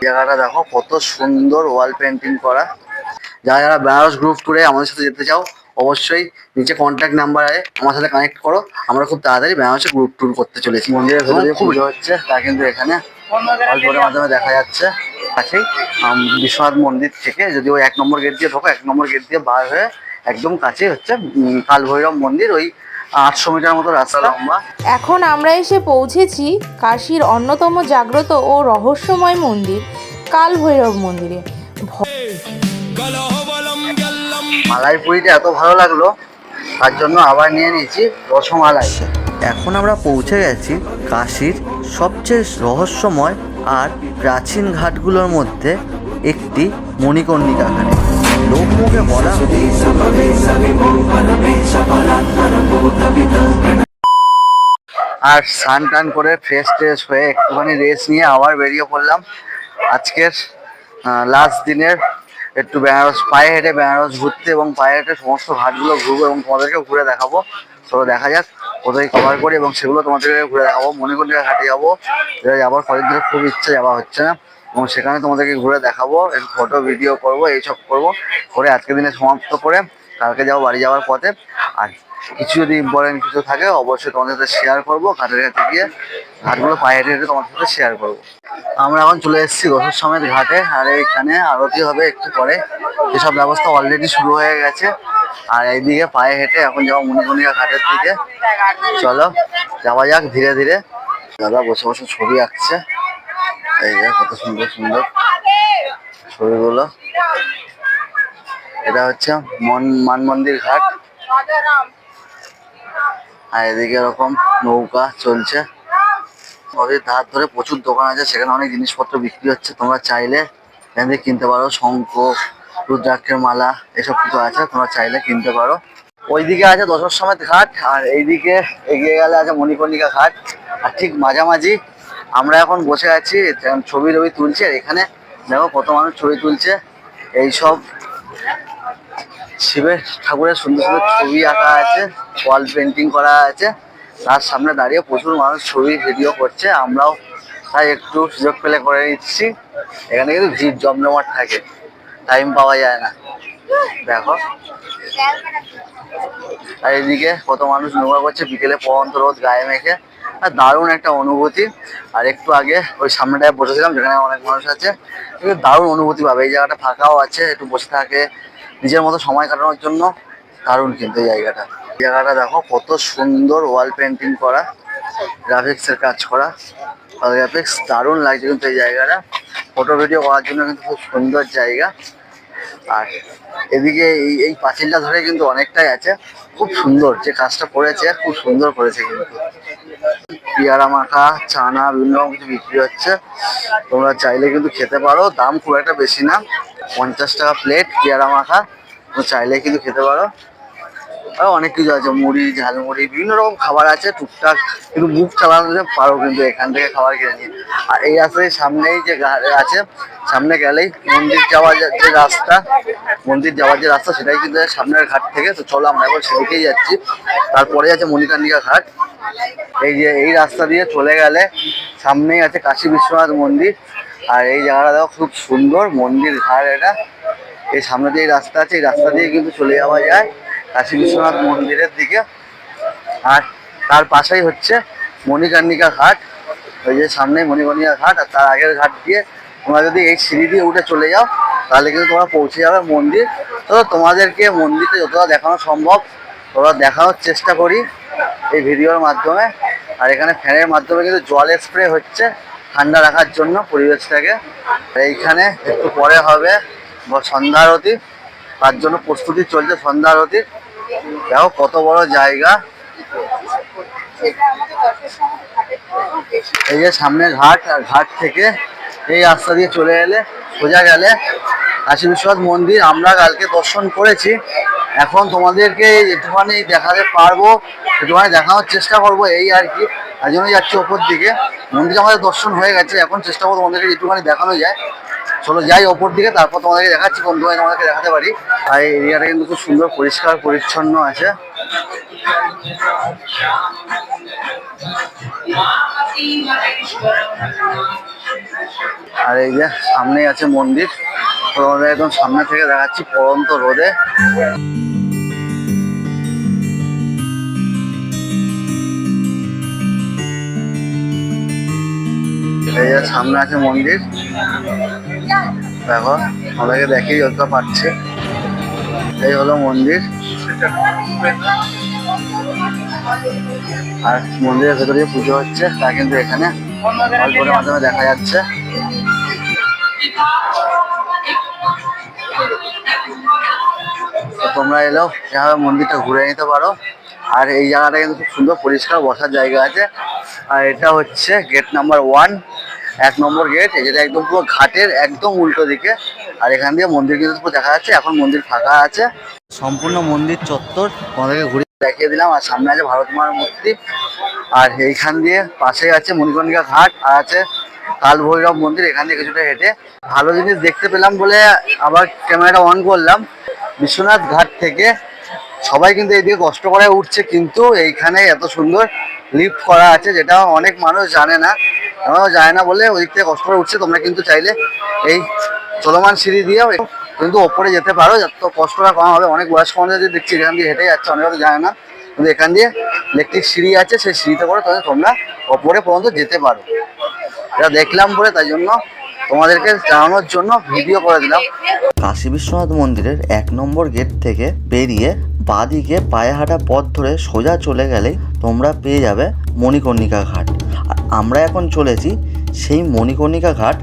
জায়গাটা দেখো কত সুন্দর ওয়াল পেন্টিং করা। যারা যারা বেনারস গ্রুপ ট্যুরে আমাদের সাথে যেতে চাও অবশ্যই নিচে কন্ট্যাক্ট নাম্বার আছে, আমার সাথে কানেক্ট করো। আমরা খুব তাড়াতাড়ি বেনারসে গ্রুপ ট্যুর করতে চলেছি। মন্দিরের ভেতরে পুজো হচ্ছে তা কিন্তু এখানে অল্পের মাধ্যমে দেখা যাচ্ছে। কাছেই বিশ্বনাথ মন্দির থেকে যদি ওই 1 নম্বর গেট দিয়ে ঢোকো, 1 নম্বর গেট দিয়ে বার হয়ে একদম কাছেই হচ্ছে কাল ভৈরব মন্দির। ওই 800 মিটার মতো রাস্তা লম্বা। এখন আমরা এসে পৌঁছেছি কাশীর অন্যতম জাগ্রত ও রহস্যময় মন্দির কাল ভৈরব মন্দিরে। মালাইপুরিটা এত ভালো লাগলো তার জন্য আবার নিয়ে নিয়েছি রসমালাই। এখন আমরা পৌঁছে গেছি কাশীর সবচেয়ে রহস্যময় আর প্রাচীন ঘাটগুলোর মধ্যে একটি মণিকর্ণিকা ঘাটে। লোকমুখে বলা আর স্নান টান করে ফ্রেশ ট্রেশ হয়ে একটুখানি রেস্ট নিয়ে আবার বেরিয়ে পড়লাম আজকের লাস্ট দিনের একটু বেনারস পায়ে হেঁটে বেনারস ঘুরতে এবং পায়ে হেঁটে সমস্ত ঘাটগুলো ঘুরবো এবং তোমাদেরকেও ঘুরে দেখাবো। চলো দেখা যাক কোথায় কভার করি এবং সেগুলো তোমাদেরকে ঘুরে দেখাবো। মণিকর্ণিকা ঘাটে যাবো, যেটা যাবার কয়েক ধরে খুব ইচ্ছে, যাওয়া হচ্ছে না, এবং সেখানে তোমাদেরকে ঘুরে দেখাবো, একটু ফটো ভিডিও করবো, এইসব করবো করে আজকের দিনে সমাপ্ত করে কালকে যাবো বাড়ি যাওয়ার পথে। আর কিছু যদি ইম্পর্টেন্ট কিছু থাকে অবশ্যই তোমাদের সাথে শেয়ার করবো। ঘাটের কাছে গিয়ে ঘাটগুলো পায়ে হেঁটে হেঁটে তোমাদের সাথে শেয়ার করবো। আমরা এখন চলে এসেছি রসদ সমেত ঘাটে, আর এইখানে আরতি হবে একটু পরে। এসব ব্যবস্থা অলরেডি শুরু হয়ে গেছে। আর এইদিকে পায়ে হেঁটে এখন যাবো মণিকর্ণিকা ঘাটের দিকে। চলো যাওয়া যাক ধীরে ধীরে। দাদা বসে বসে ছবি আঁকছে, এই যে কত সুন্দর সুন্দর ছবিগুলো। এটা হচ্ছে মান মন্দির ঘাট, আর এদিকে এরকম নৌকা চলছে। নদীর ধার ধরে প্রচুর দোকান আছে, সেখানে অনেক জিনিসপত্র বিক্রি হচ্ছে। তোমরা চাইলে এখান থেকে কিনতে পারো, শঙ্খ, রুদ্রাক্ষের মালা, এসব কিছু আছে, তোমরা চাইলে কিনতে পারো। ওইদিকে আছে দশর সমেত ঘাট, আর এইদিকে এগিয়ে গেলে আছে মণিকর্ণিকা ঘাট। আর ঠিক মাঝামাঝি আমরা এখন বসে আছি, ছবি টবি তুলছি। আর এখানে দেখো কত মানুষ ছবি তুলছে। এইসব শিবের ঠাকুরের সুন্দর সুন্দর ছবি আঁকা আছে, ওয়াল পেন্টিং করা আছে। তার সামনে দাঁড়িয়ে প্রচুর মানুষ ছবি ভিডিও করছে, আমরাও তাই একটু সুযোগ পেলে করে নিচ্ছি। এখানে কিন্তু ভিড় জমজমাট থাকে, টাইম পাওয়া যায় না। দেখো আর এদিকে কত মানুষ নৌকা করছে বিকেলে পড়ন্ত রোদ গায়ে মেখে। আর দারুণ একটা অনুভূতি। আর একটু আগে ওই সামনেটায় বসেছিলাম যেখানে অনেক মানুষ আছে, দারুণ অনুভূতি পাবে। এই জায়গাটা ফাঁকাও আছে, একটু বসে থাকে নিজের মতো সময় কাটানোর জন্য দারুণ। কিন্তু এই জায়গাটা দেখো কত সুন্দর ওয়াল পেন্টিং করা, গ্রাফিক্সের কাজ করা, গ্রাফিক্স দারুণ লাগছে কিন্তু এই জায়গাটা। ফটো ভিডিও করার জন্য কিন্তু খুব সুন্দর জায়গা। আর এদিকে এই পাঁচিলটা ধরে কিন্তু অনেকটাই আছে, খুব সুন্দর যে কাজটা করেছে, খুব সুন্দর করেছে। কিন্তু পেয়ারা মাখা, চানা, বিভিন্ন রকম কিছু বিক্রি হচ্ছে, তোমরা চাইলে কিন্তু খেতে পারো। দাম খুব একটা বেশি না, 50 টাকা প্লেট পেয়ারা মাখা, তোমরা চাইলে কিন্তু খেতে পারো। আর অনেক কিছু আছে, মুড়ি, ঝালমুড়ি, বিভিন্ন রকম খাবার আছে টুকটাক, কিন্তু মুখ চালাতে পারো কিন্তু এখান থেকে খাবার কিনে নিয়ে। আর এই রাস্তায় সামনেই যে আছে, সামনে গেলেই মন্দির যাওয়ার যে রাস্তা সেটাই কিন্তু সামনের ঘাট থেকে। তো চলো আমরা এখন সেদিকেই যাচ্ছি। তারপরে আছে মণিকর্ণিকা ঘাট। এই যে এই রাস্তা দিয়ে চলে গেলে সামনেই আছে কাশী বিশ্বনাথ মন্দির। আর এই জায়গাটা দেখো খুব সুন্দর মন্দির ঘাট এটা। এই সামনে দিয়ে রাস্তা আছে, এই রাস্তা দিয়ে কিন্তু চলে যাওয়া যায় কাশী বিশ্বনাথ মন্দিরের দিকে। আর তার পাশেই হচ্ছে মণিকর্ণিকা ঘাট। ওই যে সামনে মণিকর্ণিকা ঘাট, আর তার আগের ঘাট দিয়ে তোমরা যদি এই সিঁড়ি দিয়ে উঠে চলে যাও তাহলে কিন্তু তোমরা পৌঁছে যাবে মন্দির। তো তোমাদেরকে মন্দিরটা যতটা দেখানো সম্ভব তোমরা দেখানোর চেষ্টা করি এই ভিডিওর মাধ্যমে। আর এখানে ফ্যানের মাধ্যমে কিন্তু জল স্প্রে হচ্ছে ঠান্ডা রাখার জন্য পরিবেশটাকে। এইখানে একটু পরে হবে সন্ধ্যা আরতি, তার জন্য প্রস্তুতি চলছে সন্ধ্যা আরতির। দেখো কত বড় জায়গা। এই যে সামনে ঘাট, আর ঘাট থেকে এই রাস্তা দিয়ে চলে এলে সোজা গেলে কাশী বিশ্বনাথ মন্দির। আমরা কালকে দর্শন করেছি, এখন তোমাদেরকে একটুখানি দেখাতে পারবো, একটুখানি দেখানোর চেষ্টা করবো, এই আর কি। তার জন্যই যাচ্ছি ওপর দিকে। মন্দির আমাদের দর্শন হয়ে গেছে, এখন চেষ্টা করবো তোমাদেরকে একটুখানি দেখানো যায়। চলো যাই ওপর দিকে, তারপর তোমাদেরকে দেখাচ্ছি কোন দোকানে তোমাদেরকে দেখাতে পারি। আর এই এরিয়াটা কিন্তু খুব সুন্দর পরিষ্কার পরিচ্ছন্ন আছে। আর এই যে সামনেই আছে মন্দির, তোমাদের একদম সামনে থেকে দেখাচ্ছি পড়ন্ত রোদে। এই যে সামনে আছে মন্দির, দেখো আমাদেরকে দেখেই যতটা পাচ্ছে। এই হলো মন্দির, আর মন্দিরের ভেতরে যে পুজো হচ্ছে তা কিন্তু এখানে অল্পের মাধ্যমে দেখা যাচ্ছে। তোমরা এলেও এভাবে মন্দিরটা ঘুরে নিতে পারো। আর এই জায়গাটা কিন্তু খুব সুন্দর পরিষ্কার বসার জায়গা আছে। আর এটা হচ্ছে গেট নাম্বার 1, 1 নম্বর গেট, যেটা একদম পুরো ঘাটের একদম উল্টো দিকে। আর এখান দিয়ে মন্দির কিন্তু পুরো দেখা যাচ্ছে। এখন মন্দির ফাঁকা আছে, সম্পূর্ণ মন্দির চত্বর তোমাদেরকে ঘুরে দেখিয়ে দিলাম। আর সামনে আছে ভারত মার মূর্তি, আর এইখান দিয়ে পাশে আছে মণিকর্ণিকা ঘাট, আর আছে কাল ভৈরব মন্দির। এখান দিয়ে কিছুটা হেঁটে ভালো জিনিস দেখতে পেলাম বলে আবার ক্যামেরাটা অন করলাম। বিশ্বনাথ ঘাট থেকে সবাই কিন্তু এইদিকে কষ্ট করে উঠছে, কিন্তু এইখানে এত সুন্দর লিফট করা আছে, যেটা অনেক মানুষ জানে না। যায় না বলে ওই দিক থেকে কষ্ট করে উঠছে। তোমরা কিন্তু চাইলে এই চলমান সিঁড়ি দিয়েও কিন্তু ওপরে যেতে পারো, যত কষ্টটা কম হবে। অনেক বয়স্ক মানুষ যদি দেখছি এখান দিয়ে হেঁটে যাচ্ছে, অনেকে তো জানে না, কিন্তু এখান দিয়ে ইলেকট্রিক সিঁড়ি আছে, সেই সিঁড়িতে করে তোমরা ওপরে পর্যন্ত যেতে পারো। এটা দেখলাম বলে তাই জন্য তোমাদেরকে জানানোর জন্য ভিডিও করে দিলাম। কাশী বিশ্বনাথ মন্দিরের 1 নম্বর গেট থেকে বেরিয়ে বাঁদিকে পায়ে হাঁটা পথ ধরে সোজা চলে গেলেই তোমরা পেয়ে যাবে মণিকর্ণিকা ঘাট। আর আমরা এখন চলেছি সেই মণিকর্ণিকা ঘাট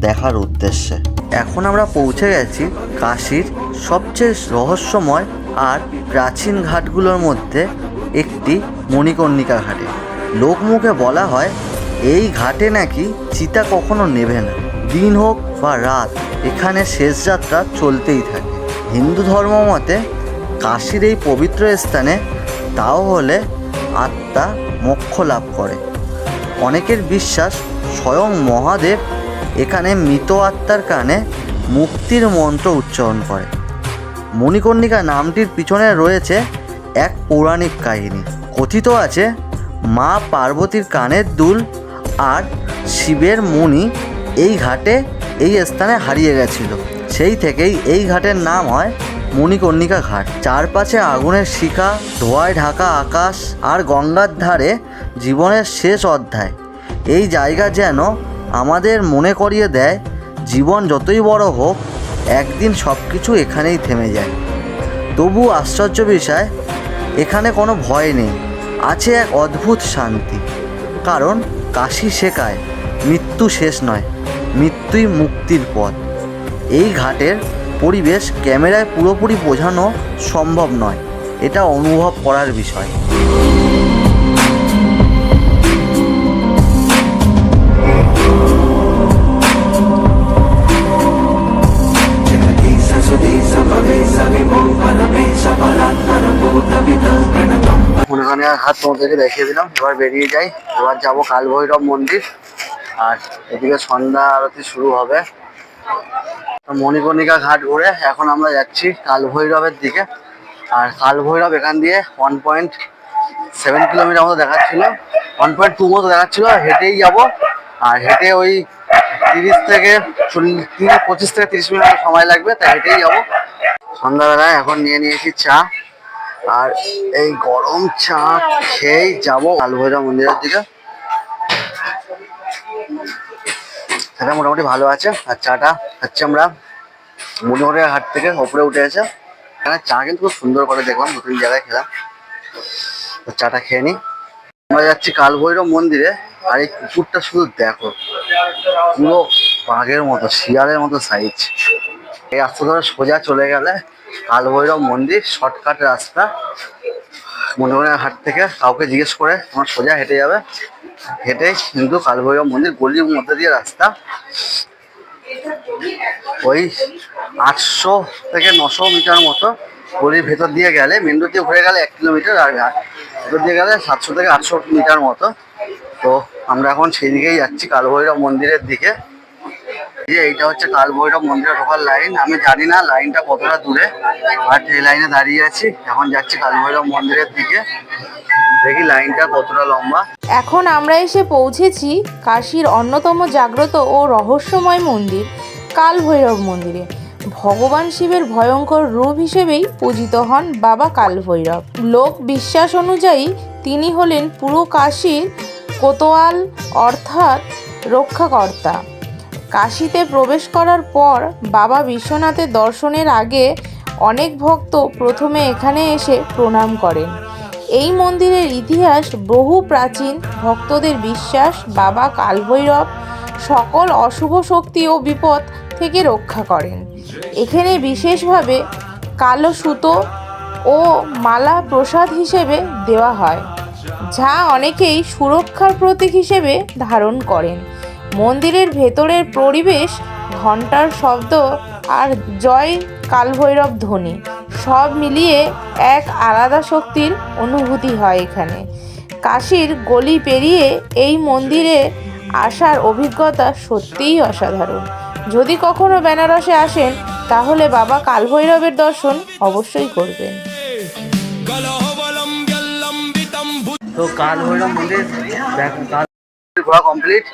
দেখার উদ্দেশ্যে। এখন আমরা পৌঁছে গেছি কাশীর সবচেয়ে রহস্যময় আর প্রাচীন ঘাটগুলোর মধ্যে একটি মণিকর্ণিকা ঘাটে। লোকমুখে বলা হয় এই ঘাটে নাকি চিতা কখনো নেভে না, দিন হোক বা রাত এখানে শেষ যাত্রা চলতেই থাকে। হিন্দু ধর্ম মতে কাশীর এই পবিত্র স্থানে তাও হলে আত্মা মোক্ষ লাভ করে। অনেকের বিশ্বাস স্বয়ং মহাদেব এখানে মৃত আত্মার কানে মুক্তির মন্ত্র উচ্চারণ করে। মণিকর্ণিকা নামটির পিছনে রয়েছে এক পৌরাণিক কাহিনী। কথিত আছে মা পার্বতীর কানের দুল আর শিবের মণি এই ঘাটে এই স্থানে হারিয়ে গেছিল। সেই থেকেই এই ঘাটের নাম হয় মণিকর্ণিকা ঘাট। চারপাশে আগুনের শিখা, ধোঁয়ায় ঢাকা আকাশ, আর গঙ্গার ধারে জীবনের শেষ অধ্যায়। এই জায়গা যেন আমাদের মনে করিয়ে দেয় জীবন যতই বড় হোক একদিন সব কিছু এখানেই থেমে যায়। তবু আশ্চর্য বিষয়, এখানে কোনো ভয় নেই, আছে এক অদ্ভুত শান্তি। কারণ কাশী শেখায় মৃত্যু শেষ নয়, মৃত্যুই মুক্তির পথ। এই ঘাটের পরিবেশ ক্যামেরায় পুরোপুরি বোঝানো সম্ভব নয়, এটা অনুভব করার বিষয়। মণিকর্ণিকা ঘাট তোমাদেরকে দেখিয়ে দিলাম, এবার বেরিয়ে যাই। এবার যাবো কাল ভৈরব মন্দির, আর এদিকে সন্ধ্যা আরতি শুরু হবে। মণিকর্ণিকা ঘাট ঘুরে এখন আমরা যাচ্ছি কাল ভৈরবের দিকে। আর কাল ভৈরব এখান দিয়ে 1.7 কিলোমিটার মতো দেখাচ্ছিল, 1.2 মতো দেখাচ্ছিল। হেঁটেই যাব, আর হেঁটে ওই 25 থেকে 30 মিনিট সময় লাগবে, তাই হেঁটেই যাবো। সন্ধ্যাবেলায় এখন নিয়ে নিয়েছি চা, আর এই গরম চা খেয়েই যাবো কাল ভৈরব মন্দিরের দিকে। সেটা মোটামুটি ভালো আছে। আর চাটা খাচ্ছি আমরা মণিকর্ণিকা ঘাট থেকে ওপরে উঠে এসে। এখানে চা কিন্তু খুব সুন্দর করে দেখলাম, 2-3 জায়গায় খেলাম। তো চাটা খেয়ে নিই। আমরা যাচ্ছি কাল ভৈরব মন্দিরে। আর এই কুকুরটা শুধু দেখো, পুরো বাঘের মতো, শিয়ালের মতো সাইজ। এই রাস্তা ধরে সোজা চলে গেলে কাল ভৈরব মন্দির, শর্টকাট রাস্তা। মণিকর্ণিকা ঘাট থেকে কাউকে জিজ্ঞেস করে তোমার সোজা হেঁটে যাবে, হেঁটে কিন্তু কাল ভৈরব মন্দির। গলির মধ্যে দিয়ে রাস্তা, ওই 800 থেকে 900 মিটার মতো গলির ভেতর দিয়ে গেলে, মেন রোড দিয়ে ঘুরে গেলে 1 কিলোমিটার, আর ভেতর দিয়ে গেলে 700 থেকে 800 মিটার মতো। তো আমরা এখন সেই দিকেই যাচ্ছি, কাল ভৈরব মন্দিরের দিকে। যে এইটা হচ্ছে কাল ভৈরব মন্দিরের ঢোকার লাইন। আমি জানি না লাইনটা কতটা দূরে, বাট এই লাইনে দাঁড়িয়ে আছি। এখন যাচ্ছি কাল ভৈরব মন্দিরের দিকে। দেখি লাইনটা কতটা লম্বা। এখন আমরা এসে পৌঁছেছি কাশীর অন্যতম জাগ্রত ও রহস্যময় মন্দির কাল ভৈরব মন্দিরে। ভগবান শিবের ভয়ঙ্কর রূপ হিসেবেই পূজিত হন বাবা কাল ভৈরব। লোক বিশ্বাস অনুযায়ী তিনি হলেন পুরো কাশীর কোতোয়াল অর্থাৎ রক্ষাকর্তা। কাশীতে প্রবেশ করার পর বাবা বিশ্বনাথের দর্শনের আগে অনেক ভক্ত প্রথমে এখানে এসে প্রণাম করেন। এই মন্দিরের ইতিহাস বহু প্রাচীন। ভক্তদের বিশ্বাস বাবা কালভৈরব সকল অশুভ শক্তি ও বিপদ থেকে রক্ষা করেন। এখানে বিশেষভাবে কালো সুতো ও মালা প্রসাদ হিসেবে দেওয়া হয়, যা অনেকেই সুরক্ষার প্রতীক হিসেবে ধারণ করেন। মন্দিরের ভেতরের পরিবেশ, ঘণ্টার শব্দ আর জয় কালভৈরব ধ্বনি সব মিলিয়ে এক আলাদা শক্তির অনুভূতি হয় এখানে। কাশীর গলি পেরিয়ে এই মন্দিরে আসার অভিজ্ঞতা সত্যিই অসাধারণ। যদি কখনো বেনারসে আসেন তাহলে বাবা কালভৈরবের দর্শন অবশ্যই করবেন। তো কাল ভৈরব মন্দির ঘোরা কমপ্লিট।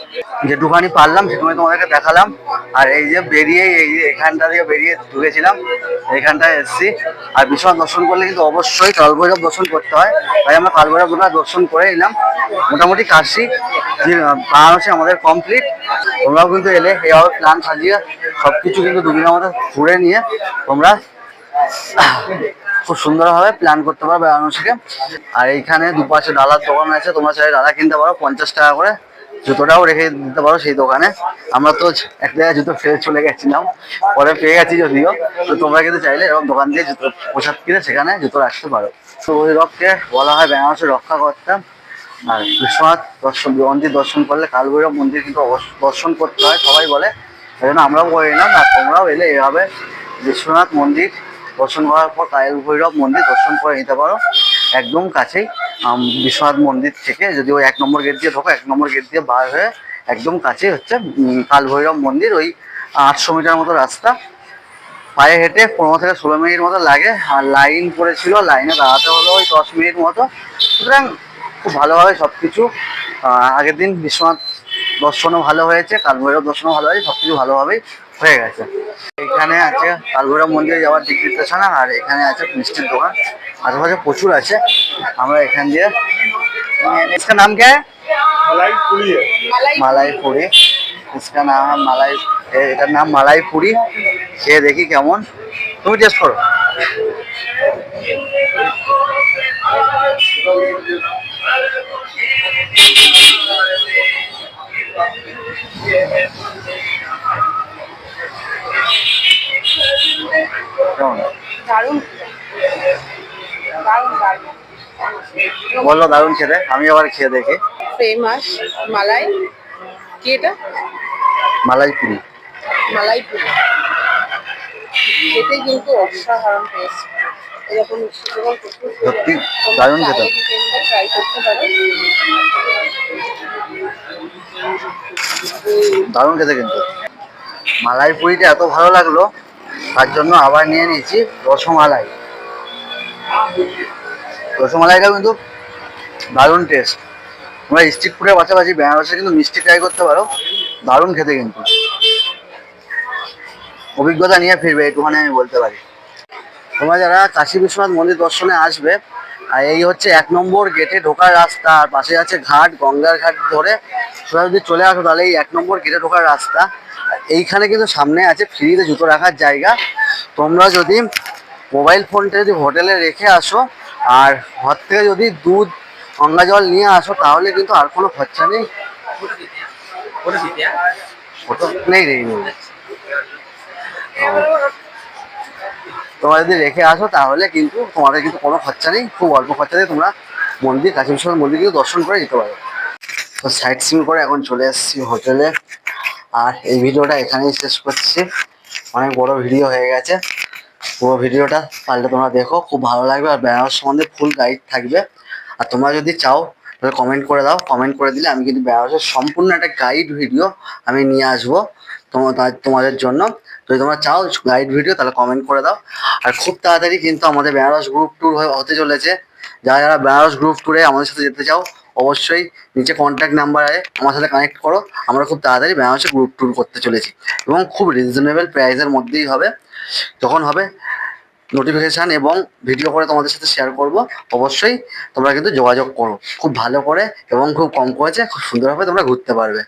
যেটুখানি পারলাম সেটুখানি তোমাদেরকে দেখালাম। আর এই যে বেরিয়ে এখানটা থেকে বেরিয়ে ঢুকেছিলাম, এখানটায় এসেছি। আর বিশ্বনাথ দর্শন করলে কিন্তু অবশ্যই কাল ভৈরব দর্শন করতে হয়, তাই আমরা কাল ভৈরব দর্শন করে এলাম। মোটামুটি কাশী বারাণসী আমাদের কমপ্লিট। তোমরাও কিন্তু এলে এইভাবে প্ল্যান সাজিয়ে সবকিছু কিন্তু দুদিনের মধ্যে ঘুরে নিয়ে তোমরা খুব সুন্দরভাবে প্ল্যান করতে পারো বেনারসিকে। আর এইখানে দুপাশে ডালার দোকান আছে, তোমরা চাইলে ডালা কিনতে পারো 50 টাকা করে। জুতোটাও রেখে দিতে পারো সেই দোকানে। আমরা তো এক জায়গায় জুতো ফেলে চলে গেছিলাম, পরে পেয়ে গেছি যদিও। তো তোমরা কিন্তু চাইলে এরকম দোকান দিয়ে জুতো পোশাক কিনে সেখানে জুতো রাখতে পারো। তো ওই রককে বলা হয় বেনারসের রক্ষা করতাম। আর বিশ্বনাথ মন্দির দর্শন করলে কাল ভৈরব মন্দির কিন্তু দর্শন করতে হয়, সবাই বলে। সেই জন্য আমরাও করে নিলাম। আর তোমরাও এলে এভাবে বিশ্বনাথ মন্দির দর্শন করার পর কাল ভৈরব মন্দির দর্শন করে নিতে পারো। একদম কাছেই বিশ্বনাথ মন্দির থেকে যদি ওই 1 নম্বর গেট দিয়ে ঢোকো, 1 নম্বর গেট দিয়ে বার হয়ে একদম কাছেই হচ্ছে কাল ভৈরব মন্দির। ওই 800 মিটার মতো রাস্তা, পায়ে হেঁটে 15 থেকে 16 মিনিট মতো লাগে। আর লাইন পড়েছিল, লাইনে দাঁড়াতে হলো ওই 10 মিনিট মতো। সুতরাং খুব ভালোভাবে সব কিছু আগের দিন বিশ্বনাথ দর্শনও ভালো হয়েছে, কাল ভৈরব দর্শনও ভালো হয়েছে, সব কিছু ভালোভাবেই হয়ে গেছে। এখানে আছে কাল ভৈরব মন্দিরে যাওয়ার দিক নির্দেশনা। আর এখানে আছে মিষ্টির দোকান, আশেপাশে প্রচুর আছে। আমরা এখান দিয়ে इसका नाम क्या है? मलाई पूरी है। मलाई पूरी, इसका नाम है मलाई। এটার নাম মালাই পুরি। খেয়ে দেখি কেমন, তুমি টেস্ট করো। দারুণ দারুণ দারুণ বললো দারুণ খেতে, আমি আবার খেয়ে দেখি। ফেমাস মালাই কি এটা? মালাই পুরি। মালাই পুরি খেতে কিন্তু অসাধারণ টেস্ট। এরকম সত্যি দারুণ খেতে। ট্রাই করতে পারো। দারুণ খেতে কিন্তু। মালাই পুরিটা এত ভালো লাগলো, তার জন্য আবার নিয়ে নিয়েছি রসমালাই। রসমালাইটা কিন্তু দারুণ টেস্ট। তোমরা স্ট্রিট ফুডের পাশাপাশি বেনারসে কিন্তু মিষ্টি ট্রাই করতে পারো, দারুণ খেতে কিন্তু। অভিজ্ঞতা নিয়ে ফিরবে একটুখানি আমি বলতে পারি। তোমরা যারা কাশী বিশ্বনাথ মন্দির দর্শনে আসবে, আর এই হচ্ছে 1 নম্বর গেটে ঢোকার রাস্তা। আর পাশে আছে ঘাট, গঙ্গার ঘাট ধরে তোমরা যদি চলে আসো তাহলে এই 1 নম্বর গেটে ঢোকার রাস্তা। এইখানে কিন্তু সামনে আছে ফ্রিতে জুতো রাখার জায়গা। তোমরা যদি মোবাইল ফোনটা যদি হোটেলে রেখে আসো আর ঘর থেকে যদি দুধ গঙ্গা জল নিয়ে আসো তাহলে কিন্তু আর কোনো খরচা নেই। নেই নেই নেই তোমরা যদি রেখে আসো তাহলে কিন্তু তোমাদের কিন্তু কোনো খরচা নেই। খুব অল্প খরচাতে তোমরা মন্দির, কাশী বিশ্বনাথ মন্দির কিন্তু দর্শন করে যেতে পারো। তো সাইট সিন করে এখন চলে এসেছি হোটেলে। আর এই ভিডিওটা এখানেই শেষ করছি। অনেক বড় ভিডিও হয়ে গেছে। পুরো ভিডিওটা পারলে তোমরা দেখো, খুব ভালো লাগবে। আর বেনারস সম্বন্ধে ফুল গাইড থাকবে। আর তোমরা যদি চাও তাহলে কমেন্ট করে দাও। কমেন্ট করে দিলে আমি কিন্তু বেনারসের সম্পূর্ণ একটা গাইড ভিডিও আমি নিয়ে আসবো তোমাদের জন্য। যদি তোমরা চাও গাইড ভিডিও তাহলে কমেন্ট করে দাও। আর খুব তাড়াতাড়ি কিন্তু আমাদের বেনারস গ্রুপ ট্যুর হতে চলেছে। যারা যারা বেনারস গ্রুপ ট্যুরে আমাদের সাথে যেতে চাও অবশ্যই নিচে কন্ট্যাক্ট নাম্বারে আমার সাথে কানেক্ট করো। আমরা খুব তাড়াতাড়ি বেনারসে গ্রুপ ট্যুর করতে চলেছি এবং খুব রিজনেবল প্রাইসের মধ্যেই হবে। যখন হবে নোটিফিকেশান এবং ভিডিও করে তোমাদের সাথে শেয়ার করব, অবশ্যই তোমরা কিন্তু যোগাযোগ করো। খুব ভালো করে এবং খুব কম খরচে খুব সুন্দরভাবে তোমরা ঘুরতে পারবে।